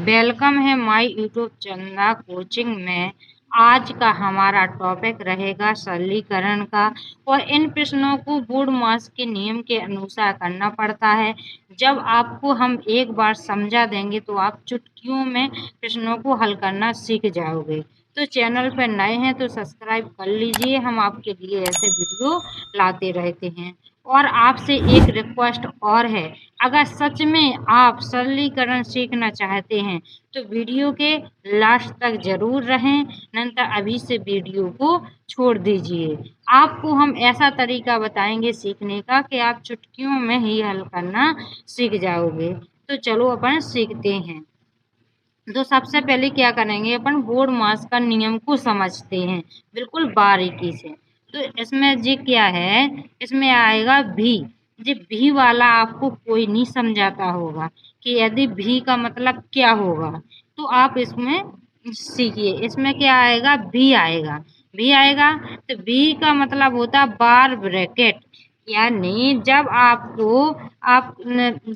Welcome है my YouTube चंदा coaching में। आज का हमारा टॉपिक रहेगा सरलीकरण का। और इन प्रश्नों को बोर्ड मास के नियम के अनुसार करना पड़ता है। जब आपको हम एक बार समझा देंगे तो आप चुटकियों में प्रश्नों को हल करना सीख जाओगे। तो चैनल पर नए हैं तो सब्सक्राइब कर लीजिए, हम आपके लिए ऐसे वीडियो लाते रहते हैं। और आपसे एक रिक्वेस्ट और है, अगर सच में आप सरलीकरण सीखना चाहते हैं तो वीडियो के लास्ट तक जरूर रहें, नहीं अभी से वीडियो को छोड़ दीजिए। आपको हम ऐसा तरीका बताएंगे सीखने का कि आप चुटकियों में ही हल करना सीख जाओगे। तो चलो अपन सीखते हैं। तो सबसे पहले क्या करेंगे, अपन बोर्ड मास का नियम को समझते हैं बिल्कुल बारीकी से। तो इसमें जी क्या है, इसमें आएगा भी। जी भी वाला आपको कोई नहीं समझाता होगा कि यदि भी का मतलब क्या होगा, तो आप इसमें सीखिए। इसमें क्या आएगा, भी आएगा। भी आएगा तो भी का मतलब होता है बार ब्रैकेट। यानी जब आपको आप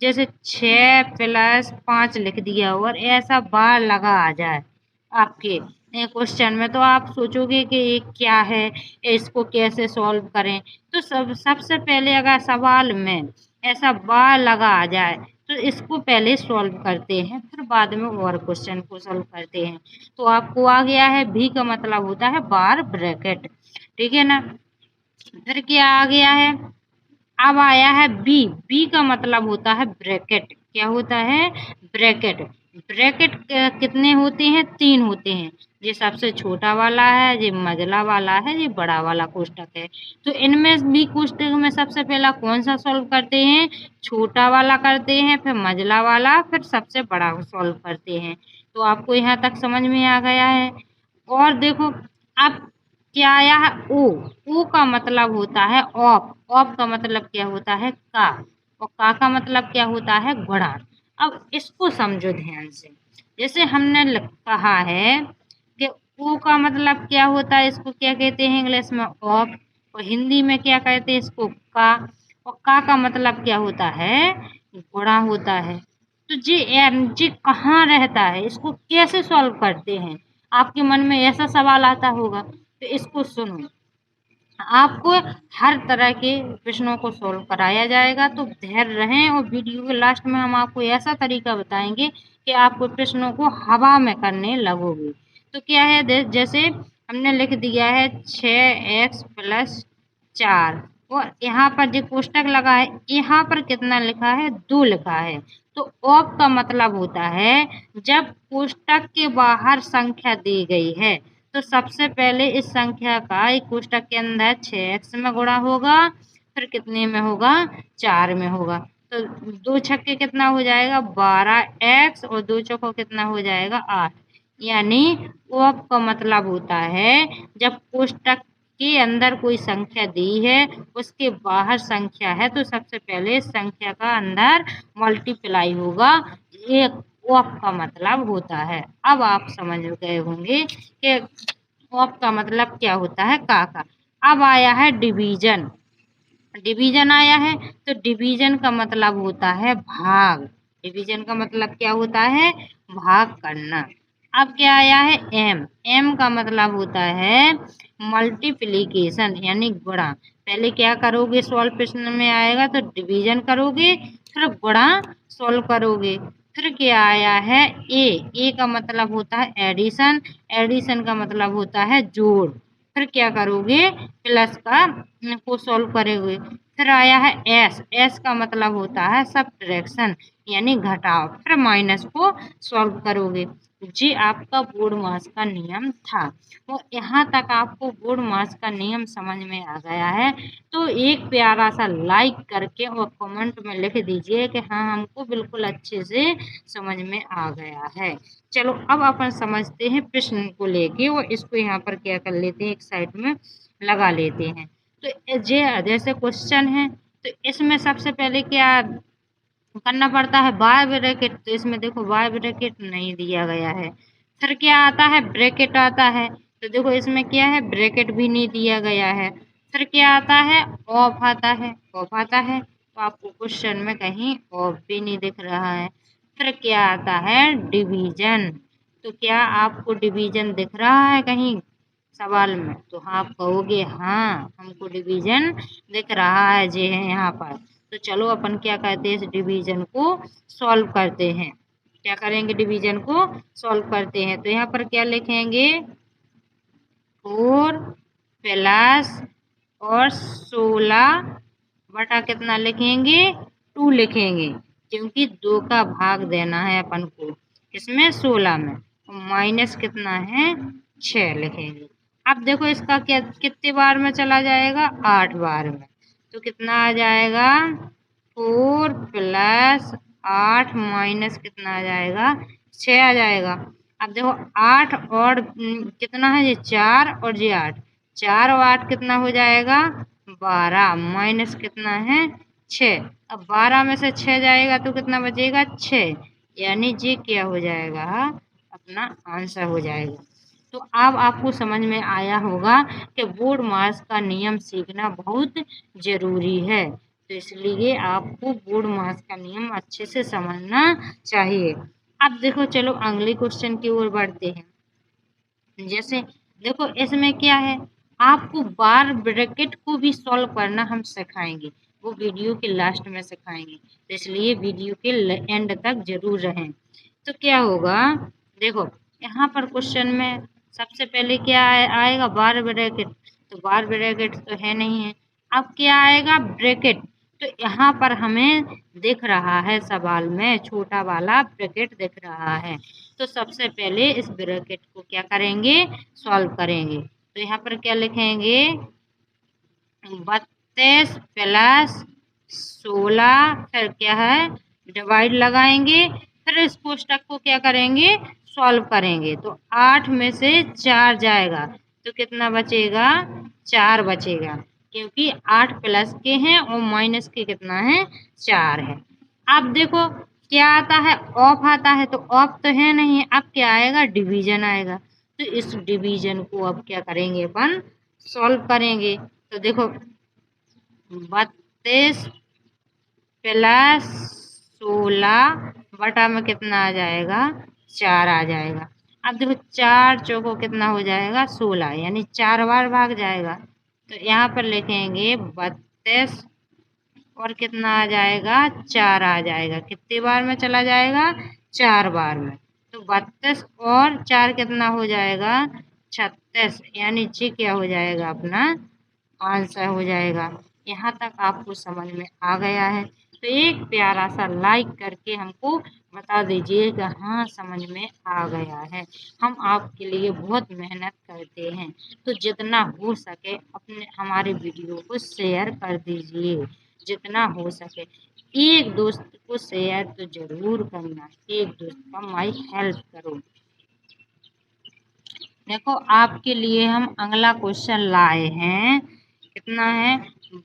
जैसे 6+5 लिख दिया और ऐसा बार लगा आ जाए आपके क्वेश्चन में, तो आप सोचोगे कि ये क्या है, इसको कैसे सॉल्व करें। तो सबसे पहले अगर सवाल में ऐसा बार लगा आ जाए तो इसको पहले सॉल्व करते हैं, फिर बाद में और क्वेश्चन को सॉल्व करते हैं। तो आपको आ गया है भी का मतलब होता है बार ब्रैकेट, ठीक है ना। फिर क्या आ गया है, अब आया है बी। बी का मतलब होता है ब्रैकेट। क्या होता है, ब्रैकेट। ब्रैकेट कितने होते हैं, 3 होते हैं। ये सबसे छोटा वाला है, ये मझला वाला है, ये बड़ा वाला कोष्टक है। तो इनमें भी कोष्टक में सबसे पहला कौन सा सॉल्व करते हैं, छोटा वाला करते हैं, फिर मझला वाला, फिर सबसे बड़ा सॉल्व करते हैं। तो आपको यहाँ तक समझ में आ गया है। और देखो अब क्या आया है, ओ। ओ का मतलब होता है ऑफ। ऑफ का मतलब क्या होता है, का। और का मतलब क्या होता है, घोड़ा। अब इसको समझो ध्यान से। जैसे हमने कहा है कि ओ का मतलब क्या होता है, इसको क्या कहते हैं इंग्लिश में, ऑफ। और हिंदी में क्या कहते हैं इसको, का। और का मतलब क्या होता है, घोड़ा होता है। तो जी कहाँ रहता है, इसको कैसे सॉल्व करते हैं, आपके मन में ऐसा सवाल आता होगा। तो इसको सुनो, आपको हर तरह के प्रश्नों को सॉल्व कराया जाएगा। तो धैर्य रहें, और वीडियो के लास्ट में हम आपको ऐसा तरीका बताएंगे कि आपको प्रश्नों को हवा में करने लगोगे। तो क्या है, जैसे हमने लिख दिया है 6x+4, और यहाँ पर जो कोष्टक लगा है यहाँ पर कितना लिखा है, 2 लिखा है। तो ऑफ का मतलब होता है जब कोष्टक के बाहर संख्या दी गई है तो सबसे पहले इस संख्या का एक कोष्टक के अंदर 6x में गुणा होगा, फिर कितने में होगा, 4 में होगा। तो 2 छक्के कितना हो जाएगा, 12x, और 2 चौको कितना हो जाएगा, 8। यानी ऑफ का मतलब होता है जब कोष्टक के अंदर कोई संख्या दी है, उसके बाहर संख्या है, तो सबसे पहले संख्या का अंदर मल्टीप्लाई होगा। एक ऑफ का मतलब होता है। अब आप समझ गए होंगे कि ऑफ का मतलब क्या होता है, का। अब आया है डिवीजन। डिवीजन आया है तो डिवीजन का मतलब होता है भाग। डिवीजन का मतलब क्या होता है, भाग करना। अब क्या आया है, एम। एम का मतलब होता है मल्टीप्लीकेशन यानी गुणा। पहले क्या करोगे, सॉल्व प्रश्न में आएगा तो डिवीजन करोगे, फिर गुणा सॉल्व करोगे। फिर क्या आया है, ए। ए का मतलब होता है एडिशन। एडिशन का मतलब होता है जोड़। फिर क्या करोगे, प्लस का को सॉल्व करोगे। फिर आया है एस। एस का मतलब होता है सब्ट्रैक्शन यानी घटाव। फिर माइनस को सॉल्व करोगे। जी आपका बोर्ड मास का नियम था। तो यहाँ तक आपको बोर्ड मास का नियम समझ में आ गया है तो एक प्यारा सा लाइक करके और कमेंट में लिख दीजिए कि हाँ हमको बिल्कुल अच्छे से समझ में आ गया है। चलो अब अपन समझते हैं प्रश्न को लेके, और इसको यहाँ पर क्या कर लेते हैं, एक साइड में लगा लेते हैं। तो जैसे क्वेश्चन है तो इसमें सबसे पहले क्या करना पड़ता है, बाय ब्रैकेट। तो इसमें देखो बाय ब्रैकेट नहीं दिया गया है। फिर क्या आता है, ब्रैकेट आता है। तो देखो इसमें क्या है, ब्रैकेट भी नहीं दिया गया है। फिर क्या आता है, ऑफ आता है। ऑफ आता है तो आपको क्वेश्चन में कहीं ऑफ भी नहीं दिख रहा है। फिर क्या आता है डिवीजन। तो क्या आपको डिवीजन दिख रहा है कहीं सवाल में? तो आप कहोगे हाँ हमको डिवीजन दिख रहा है जी है यहाँ पर। तो चलो अपन क्या करते हैं, इस डिवीजन को सॉल्व करते हैं। क्या करेंगे, डिवीजन को सॉल्व करते हैं। तो यहाँ पर क्या लिखेंगे, 4 प्लस और 16 बटा कितना लिखेंगे, 2 लिखेंगे, क्योंकि 2 का भाग देना है अपन को इसमें 16 में। माइनस कितना है 6 लिखेंगे। अब देखो इसका क्या कितने बार में चला जाएगा, 8 बार में। तो कितना आ जाएगा, 4 प्लस 8 माइनस कितना आ जाएगा, 6 आ जाएगा। अब देखो 8 और कितना है ये 4 और ये 8, 4 और 8 कितना हो जाएगा 12 माइनस कितना है 6। अब 12 में से 6 जाएगा तो कितना बचेगा 6, यानी ये क्या हो जाएगा अपना आंसर हो जाएगा। तो अब आपको समझ में आया होगा कि बोर्ड मास का नियम सीखना बहुत जरूरी है। तो इसलिए आपको बोर्ड मास का नियम अच्छे से समझना चाहिए। अब देखो चलो अगले क्वेश्चन की ओर बढ़ते हैं। जैसे देखो इसमें क्या है, आपको बार ब्रैकेट को भी सॉल्व करना हम सिखाएंगे, वो वीडियो के लास्ट में सिखाएंगे। तो इसलिए वीडियो के एंड तक जरूर रहें। तो क्या होगा, देखो यहाँ पर क्वेश्चन में सबसे पहले क्या आएगा, बार ब्रैकेट। तो बार ब्रैकेट तो है नहीं है, अब क्या आएगा ब्रैकेट। तो यहाँ पर हमें दिख रहा है सवाल में छोटा वाला ब्रैकेट दिख रहा है। तो सबसे पहले इस ब्रैकेट को क्या करेंगे, सॉल्व करेंगे। तो यहाँ पर क्या लिखेंगे, 32 प्लस 16, फिर क्या है डिवाइड लगाएंगे, फिर इस कोष्टक को क्या करेंगे सॉल्व करेंगे। तो 8 में से 4 जाएगा तो कितना बचेगा, 4 बचेगा, क्योंकि 8 प्लस के हैं और माइनस के कितना है 4 है। अब देखो क्या आता है, ऑफ आता है। तो ऑफ तो है नहीं है, अब क्या आएगा डिवीजन आएगा। तो इस डिवीजन को अब क्या करेंगे अपन सॉल्व करेंगे। तो देखो 32 प्लस 16 बटा में कितना आ जाएगा 4 आ जाएगा। अब देखो 4 चौको कितना हो जाएगा 16, यानी 4 बार भाग जाएगा। तो यहाँ पर लिखेंगे 32 और कितना आ जाएगा 4 आ जाएगा, कितने बार में चला जाएगा 4 बार में। तो 32 और 4 कितना हो जाएगा 36, यानी जी क्या हो जाएगा अपना आंसर हो जाएगा। यहाँ तक आपको समझ में आ गया है तो एक प्यारा सा लाइक करके हमको बता दीजिएगा हाँ समझ में आ गया है। हम आपके लिए बहुत मेहनत करते हैं, तो जितना हो सके अपने हमारे वीडियो को शेयर कर दीजिए, जितना हो सके। एक दोस्त को शेयर तो जरूर करना, एक दोस्त का माई हेल्प करो। देखो आपके लिए हम अगला क्वेश्चन लाए हैं, कितना है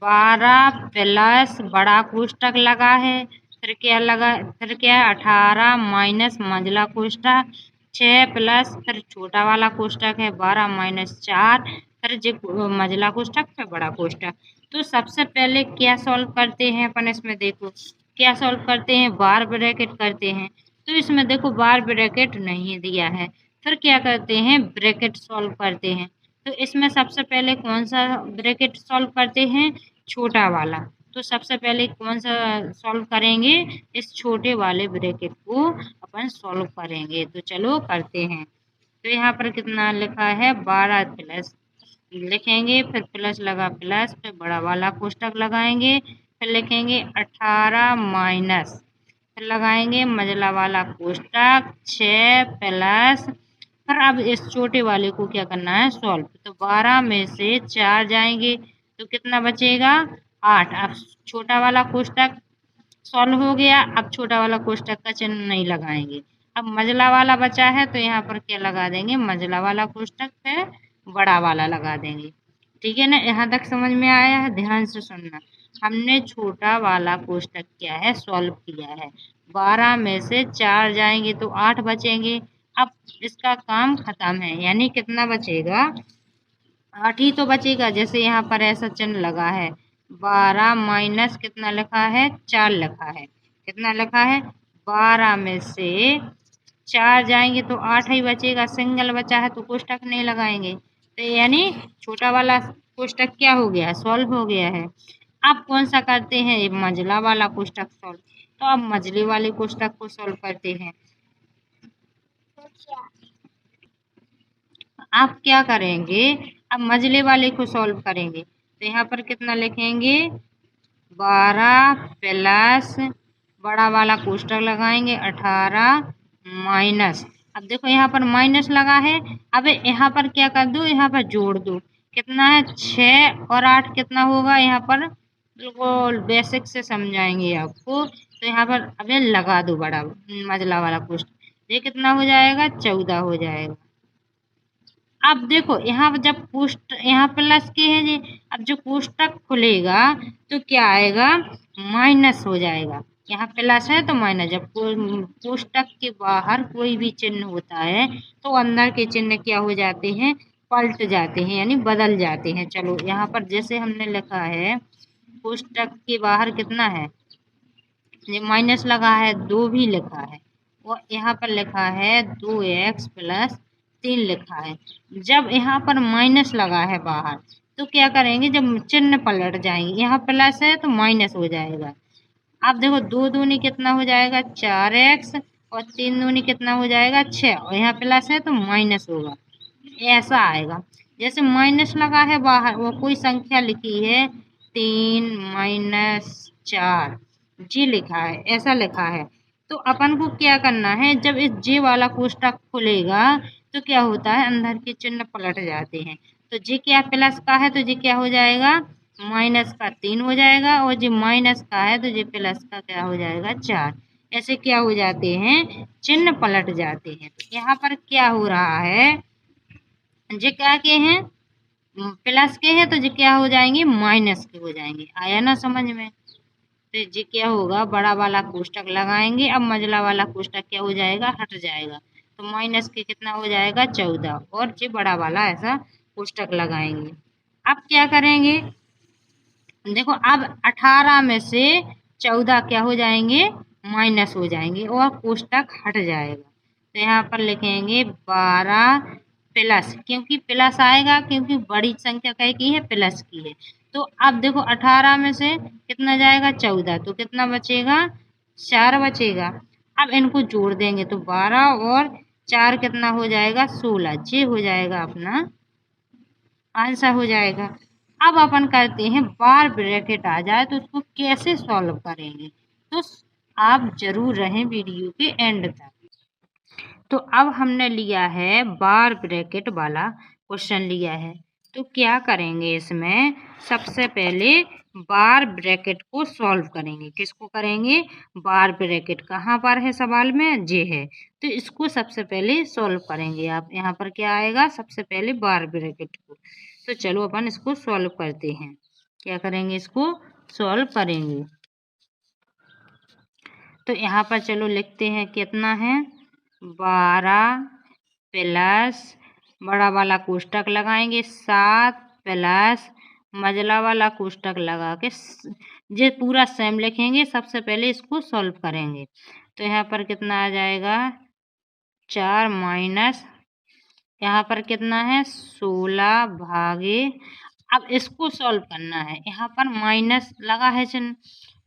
12 प्लस बड़ा कोष्टक लगा है, फिर क्या लगा, फिर क्या 18 माइनस मंझला कोष्टक 6 प्लस फिर छोटा वाला कोष्टक है 12 माइनस 4, फिर जो मंझला कोष्टक फिर बड़ा कोष्टक। तो सबसे पहले क्या सॉल्व करते हैं अपन, इसमें देखो क्या सॉल्व करते हैं, बार ब्रैकेट करते हैं। तो इसमें देखो बार ब्रैकेट नहीं दिया है, फिर क्या करते हैं ब्रैकेट सॉल्व करते हैं। तो इसमें सबसे पहले कौन सा ब्रैकेट सॉल्व करते हैं, छोटा वाला। तो सबसे पहले कौन सा सॉल्व करेंगे, इस छोटे वाले ब्रैकेट को अपन सॉल्व करेंगे। तो चलो करते हैं। तो यहाँ पर कितना लिखा है 12 प्लस लिखेंगे, फिर प्लस लगा प्लस, फिर बड़ा वाला कोष्टक लगाएंगे, फिर लिखेंगे 18 माइनस, फिर लगाएंगे मझला वाला कोष्टक 6 प्लस, फिर अब इस छोटे वाले को क्या करना है सॉल्व। तो 12 में से 4 जाएंगे तो कितना बचेगा 8। अब छोटा वाला कोष्टक सॉल्व हो गया, अब छोटा वाला कोष्टक का चिन्ह नहीं लगाएंगे। अब मझला वाला बचा है तो यहाँ पर क्या लगा देंगे, मझला वाला कोष्टक फिर बड़ा वाला लगा देंगे। ठीक है ना, यहाँ तक समझ में आया है, ध्यान से सुनना। हमने छोटा वाला कोष्टक क्या है सॉल्व किया है, 12 में से 4 जाएंगे तो 8 बचेंगे। अब इसका काम खत्म है, यानी कितना बचेगा 8 ही तो बचेगा। जैसे यहाँ पर ऐसा चिन्ह लगा है 12 माइनस कितना लिखा है 4 लिखा है, कितना लिखा है 12 में से 4 जाएंगे तो 8 ही बचेगा, सिंगल बचा है तो कोष्टक नहीं लगाएंगे, तो यानी छोटा वाला कोष्टक क्या हो गया, सॉल्व हो गया है। अब कौन सा करते हैं, ये मंझला वाला कोष्टक सॉल्व। तो अब मंझले वाले कोष्टक को सॉल्व करते हैं। आप क्या करेंगे, अब मंझले वाले को सॉल्व करेंगे, तो यहाँ पर कितना लिखेंगे, 12 प्लस बड़ा वाला कोष्टक लगाएंगे 18 माइनस, अब देखो यहाँ पर माइनस लगा है, अब यहाँ पर क्या कर दो, यहाँ पर जोड़ दो, कितना है 6 और 8 कितना होगा, यहाँ पर बिल्कुल बेसिक से समझाएंगे आपको, तो यहाँ पर अब ये लगा दो बड़ा मंझला वाला कोष्टक, ये कितना हो जाएगा, 14 हो जाएगा। अब देखो यहाँ पर जब कोष्ट यहाँ प्लस के है जी, अब जो कोष्टक खुलेगा तो क्या आएगा, माइनस हो जाएगा, यहाँ प्लस है तो माइनस, जब कोष्टक के बाहर कोई भी चिन्ह होता है तो अंदर के चिन्ह क्या हो जाते हैं, पलट जाते हैं, यानी बदल जाते हैं। चलो यहाँ पर जैसे हमने लिखा है, कोष्टक के बाहर कितना है, ये माइनस लगा है, 2 भी लिखा है, और यहाँ पर लिखा है 2x प्लस 3 लिखा है। जब यहाँ पर माइनस लगा है बाहर तो क्या करेंगे, जब चिन्ह पलट जाएंगे, यहाँ प्लस है तो माइनस हो जाएगा। अब देखो 2 दूनी कितना हो जाएगा, 4x, और 3 दूनी कितना हो जाएगा, 6, और यहाँ प्लस है तो माइनस होगा, ऐसा आएगा। जैसे माइनस लगा है बाहर, वो कोई संख्या लिखी है 3 माइनस 4, जी लिखा है, ऐसा लिखा है, तो अपन को क्या करना है, जब इस जे वाला कोष्टक खुलेगा तो क्या होता है, अंदर के चिन्ह पलट जाते हैं, तो जे क्या प्लस का है तो जे क्या हो जाएगा, माइनस का 3 हो जाएगा, और जे माइनस का है तो जे प्लस का क्या हो जाएगा, 4। ऐसे क्या हो जाते हैं, चिन्ह पलट जाते हैं। तो यहाँ पर क्या हो रहा है, जे क्या के हैं, प्लस के हैं तो जे क्या हो जाएंगे, माइनस के हो जाएंगे। आया ना समझ में, तो जे क्या होगा, बड़ा वाला कोष्टक लगाएंगे, अब मंझला वाला कोष्टक क्या हो जाएगा, हट जाएगा, तो माइनस के कितना हो जाएगा, 14, और जे बड़ा वाला ऐसा कोष्टक लगाएंगे। अब क्या करेंगे, देखो अब 18 में से 14 क्या हो जाएंगे, माइनस हो जाएंगे, और कोष्टक हट जाएगा, तो यहाँ पर लिखेंगे 12 प्लस, क्योंकि प्लस आएगा क्योंकि बड़ी संख्या कह की है, प्लस की है। तो अब देखो 18 में से कितना जाएगा, 14, तो कितना बचेगा, 4 बचेगा। अब इनको जोड़ देंगे तो 12 और 4 कितना हो जाएगा, 16, ये हो जाएगा अपना आंसर हो जाएगा। अब अपन करते हैं बार ब्रैकेट आ जाए तो उसको कैसे सॉल्व करेंगे, तो आप जरूर रहें वीडियो के एंड तक। तो अब हमने लिया है बार ब्रैकेट वाला क्वेश्चन लिया है, तो क्या करेंगे इसमें, सबसे पहले बार ब्रैकेट को सॉल्व करेंगे। किसको करेंगे, बार ब्रैकेट कहाँ पर है सवाल में, जे है, तो इसको सबसे पहले सॉल्व करेंगे। आप यहाँ पर क्या आएगा, सबसे पहले बार ब्रैकेट को, तो चलो अपन इसको सॉल्व करते हैं। क्या करेंगे, इसको सॉल्व करेंगे, तो यहाँ पर चलो लिखते हैं कितना है, 12 प्लस बड़ा वाला कोष्टक लगाएंगे 7 प्लस मझला वाला कोष्टक लगा के ये पूरा सेम लिखेंगे। सबसे पहले इसको सॉल्व करेंगे, तो यहाँ पर कितना आ जाएगा, 4 माइनस यहाँ पर कितना है, 16 भागे, अब इसको सॉल्व करना है, यहाँ पर माइनस लगा है चिन्ह,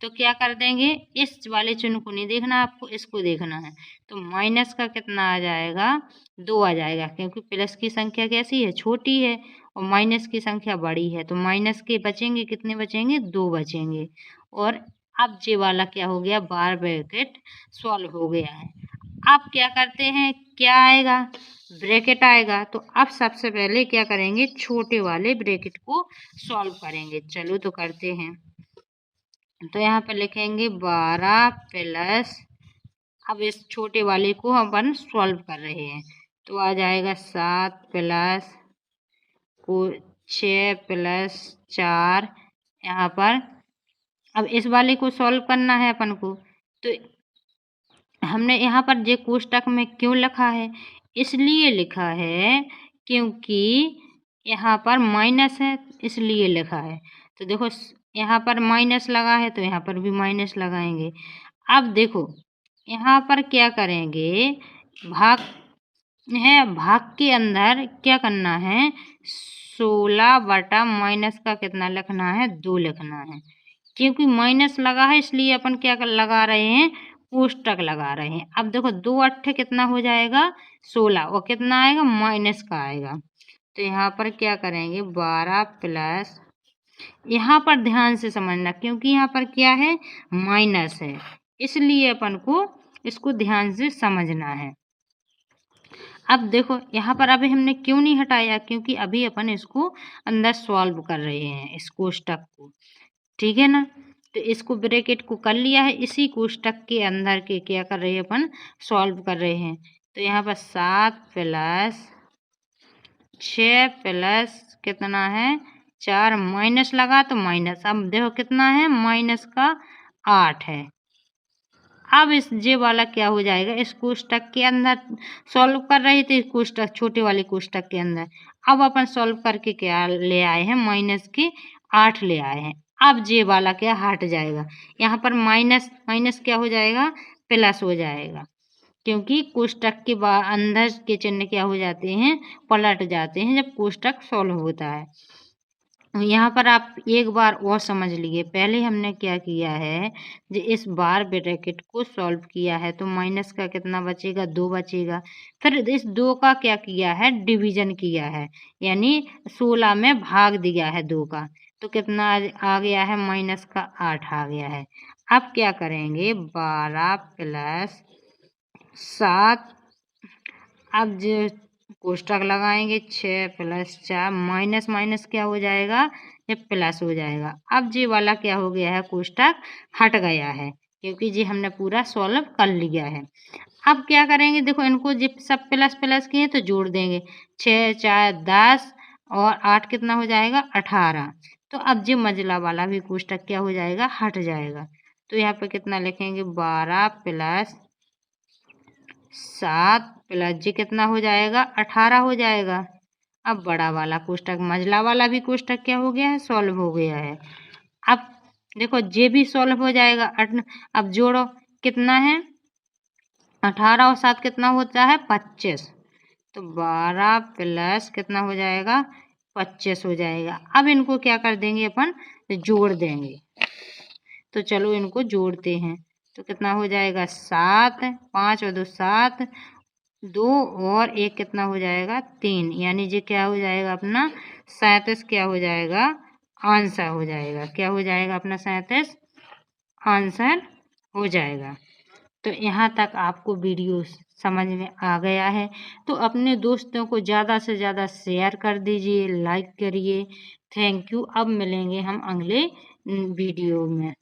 तो क्या कर देंगे, इस वाले चिन्ह को नहीं देखना आपको, इसको देखना है, तो माइनस का कितना आ जाएगा, 2 आ जाएगा, क्योंकि प्लस की संख्या कैसी है, छोटी है, और माइनस की संख्या बड़ी है, तो माइनस के बचेंगे कितने, बचेंगे 2 बचेंगे। और अब ये वाला क्या हो गया, बार ब्रैकेट सॉल्व हो गया है। अब क्या करते हैं, क्या आएगा, ब्रैकेट आएगा, तो अब सबसे पहले क्या करेंगे, छोटे वाले ब्रैकेट को सॉल्व करेंगे। चलो तो करते हैं, तो यहाँ पर लिखेंगे 12 प्लस, अब इस छोटे वाले को हम अपन सॉल्व कर रहे हैं, तो आ जाएगा 7 प्लस को 6 प्लस 4, यहाँ पर अब इस वाले को सॉल्व करना है अपन को, तो हमने यहाँ पर जे कोष्टक में क्यों लिखा है, इसलिए लिखा है क्योंकि यहाँ पर माइनस है, इसलिए लिखा है। तो देखो यहाँ पर माइनस लगा है तो यहाँ पर भी माइनस लगाएंगे। अब देखो यहाँ पर क्या करेंगे, भाग है, भाग के अंदर क्या करना है, 16 बटा माइनस का कितना लिखना है, 2 लिखना है। क्योंकि माइनस लगा है इसलिए अपन क्या लगा रहे हैं, कोष्टक लगा रहे हैं। अब देखो 2 अट्ठे कितना हो जाएगा, 16, और कितना आएगा, माइनस का आएगा। तो यहाँ पर क्या करेंगे, 12 प्लस, यहाँ पर ध्यान से समझना क्योंकि यहाँ पर क्या है, माइनस है, इसलिए अपन को इसको ध्यान से समझना है। अब देखो यहाँ पर अभी हमने क्यों नहीं हटाया, क्योंकि अभी अपन इसको अंदर सॉल्व कर रहे हैं इस कोष्टक को, ठीक है ना। तो इसको ब्रैकेट को कर लिया है, इसी कोष्टक के अंदर के क्या कर रहे हैं, अपन सॉल्व कर रहे हैं। तो यहाँ पर 7 प्लस 6 प्लस कितना है, 4, माइनस लगा तो माइनस, अब देखो कितना है, माइनस का 8 है। अब इस जे वाला क्या हो जाएगा, इस कोष्टक के अंदर सॉल्व कर रहे थे, कोष्टक छोटे वाले कोष्टक के अंदर। अब अपन सॉल्व करके क्या ले आए हैं, माइनस के 8 ले आए हैं। अब जे वाला क्या हट जाएगा, यहाँ पर माइनस माइनस क्या हो जाएगा, प्लस हो जाएगा, क्योंकि कोष्टक के अंदर के चिन्ह क्या हो जाते हैं, पलट जाते हैं जब कोष्टक सॉल्व होता है। यहाँ पर आप एक बार और समझ लीजिए, पहले हमने क्या किया है, जो इस बार ब्रैकेट को सॉल्व किया है तो माइनस का कितना बचेगा, 2 बचेगा। फिर इस 2 का क्या किया है, डिवीजन किया है, यानी 16 में भाग दिया है 2 का, तो कितना आ गया है, माइनस का 8 आ गया है। अब क्या करेंगे, 12 प्लस 7, अब जो कोष्टक लगाएंगे, 6 प्लस 4, माइनस माइनस क्या हो जाएगा, ये प्लस हो जाएगा। अब जी वाला क्या हो गया है, कोष्टक हट गया है, क्योंकि जी हमने पूरा सॉल्व कर लिया है। अब क्या करेंगे, देखो इनको जी सब प्लस प्लस किए तो जोड़ देंगे, 6 4 10 और 8 कितना हो जाएगा, 18। तो अब जी मझला वाला भी कोष्टक क्या हो जाएगा, हट जाएगा। तो यहाँ पे कितना लिखेंगे, 12 प्लस 7 प्लस जी कितना हो जाएगा, 18 हो जाएगा। अब बड़ा वाला कोष्टक, मझला वाला भी कोष्टक क्या हो गया है, सॉल्व हो गया है। अब देखो जे भी सॉल्व हो जाएगा। अब जोड़ो, कितना है, 18 और 7 कितना होता है, 25। तो 12 प्लस कितना हो जाएगा, 25 हो जाएगा। अब इनको क्या कर देंगे, अपन जोड़ देंगे। तो चलो इनको जोड़ते हैं, तो कितना हो जाएगा, 7, 5 और 2 7, 2 और 1 कितना हो जाएगा, 3, यानी ये क्या हो जाएगा अपना 37 क्या हो जाएगा, आंसर हो जाएगा। क्या हो जाएगा अपना 37 आंसर हो जाएगा। तो यहाँ तक आपको वीडियो समझ में आ गया है, तो अपने दोस्तों को ज़्यादा से ज़्यादा शेयर कर दीजिए, लाइक करिए। Thank you. अब मिलेंगे हम अगले वीडियो में।